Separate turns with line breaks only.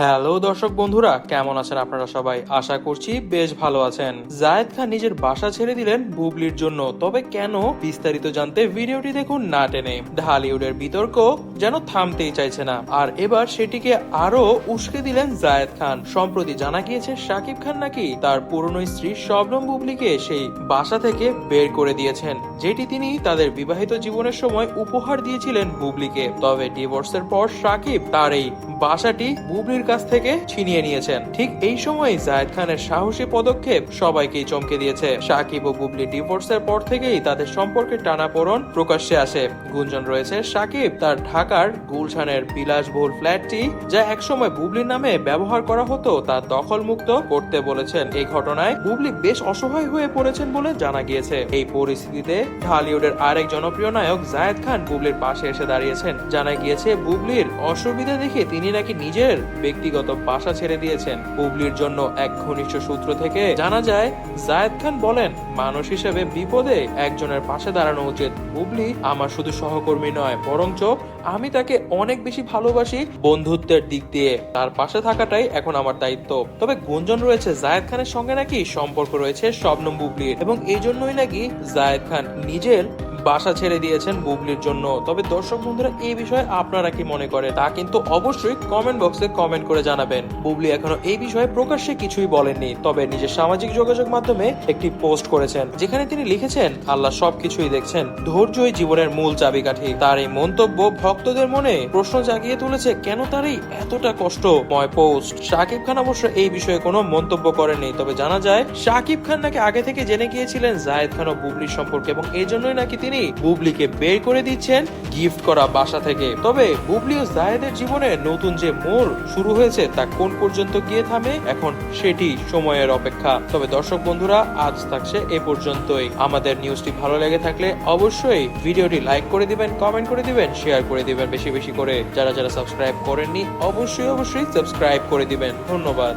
Hello দর্শক বন্ধুরা, কেমন আছেন আপনারা সবাই? আশা করছি বেশ ভালো আছেন। জায়েদ খান নিজের বাসা ছেড়ে দিলেন বুবলির জন্য, তবে কেন? বিস্তারিত জানতে ভিডিওটি দেখুন না টেনে। ঢালিউডের বিতর্ক যেন থামতেই চাইছে না, আর এবার সেটিকে আরো উস্কে দিলেন জায়েদ খান। সম্প্রতি জানা গিয়েছে শাকিব খান নাকি তার পুরনো স্ত্রী শবনম বুবলিকে সেই বাসা থেকে বের করে দিয়েছেন, যেটি তিনি তাদের বিবাহিত জীবনের সময় উপহার দিয়েছিলেন বুবলিকে। তবে ডিভোর্সের পর শাকিব তার এই বাসাটি বুবলির কাছ থেকে ছিনিয়ে নিয়েছেন। ঠিক এই সময় জায়েদ খানের সাহসী পদক্ষেপ সবাইকেই চমকে দিয়েছে। শাকিব ও বুবলি ডিভোর্সের পর থেকেই তাদের সম্পর্কে টানাপোড়েন প্রকাশ্যে আসে। গুঞ্জন রয়েছে শাকিব তার ঢাকার গুলশানের বিলাসবহুল ফ্ল্যাটটি, যা একসময় বুবলির নামে ব্যবহার করা হতো, তা দখলমুক্ত করতে বলেছেন। এই ঘটনায় বুবলি বেশ অসহায় হয়ে পড়েছেন বলে জানা গিয়েছে। এই পরিস্থিতিতে ঢালিউডের আরেক জনপ্রিয় নায়ক জায়েদ খান বুবলির পাশে এসে দাঁড়িয়েছেন। জানা গিয়েছে বুবলির অসুবিধা দেখে তিনি নাকি নিজের ব্যক্তিগত বাসা ছেড়ে দিয়েছেন। বুবলির জন্য এক ঘনিষ্ঠ সূত্র থেকে জানা যায়, জায়েদ খান বলেন, মানুষ হিসেবে বিপদে একজনের পাশে দাঁড়ানো উচিত। বুবলি আমার শুধু সহকর্মী নয়, বরঞ্চ আমি তাকে অনেক বেশি ভালোবাসি। বন্ধুত্বের দিক দিয়ে তার পাশে থাকাটাই এখন আমার দায়িত্ব। তবে গুঞ্জন রয়েছে জায়েদ খানের সঙ্গে নাকি সম্পর্ক রয়েছে শবনম বুবলির, এবং এই জন্যই নাকি জায়েদ খান নিজের বাসা ছেড়ে দিয়েছেন বুবলির জন্য। তবে দর্শক বন্ধুরা, এই বিষয়ে আপনারা কি মনে করেন তা কিন্তু অবশ্যই কমেন্ট বক্সে কমেন্ট করে জানাবেন। বুবলি এখনো এই বিষয়ে প্রকাশ্যে কিছুই বলেননি, তবে নিজের সামাজিক যোগাযোগ মাধ্যমে একটি পোস্ট করেছেন, যেখানে তিনি লিখেছেন, আল্লাহ সবকিছুই দেখছেন, ধৈর্যই জীবনের মূল চাবিকাঠি। তার এই মন্তব্য ভক্তদের মনে প্রশ্ন জাগিয়ে তুলেছে, কেন তার এই এতটা কষ্টময় পোস্ট। শাকিব খান অবশ্য এই বিষয়ে কোনো মন্তব্য করেননি, তবে জানা যায় শাকিব খান নাকি আগে থেকে জেনে গিয়েছিলেন জায়েদ খান ও বুবলির সম্পর্কে, এবং এই জন্যই নাকি তিনি বুবলিকে বের করে দিচ্ছেন গিফট করা বাসা থেকে। তবে বুবলি ও জায়েদের জীবনে নতুন যে মোড় শুরু হয়েছে তা কোন পর্যন্ত গিয়ে থামে, এখন সেটি সময়ের অপেক্ষা। তবে দর্শক বন্ধুরা, আজ থাকছে এ পর্যন্তই। আমাদের নিউজটি ভালো লেগে থাকলে অবশ্যই ভিডিওটি লাইক করে দিবেন, কমেন্ট করে দিবেন, শেয়ার করে দিবেন বেশি বেশি করে। যারা যারা সাবস্ক্রাইব করেননি অবশ্যই সাবস্ক্রাইব করে দিবেন। ধন্যবাদ।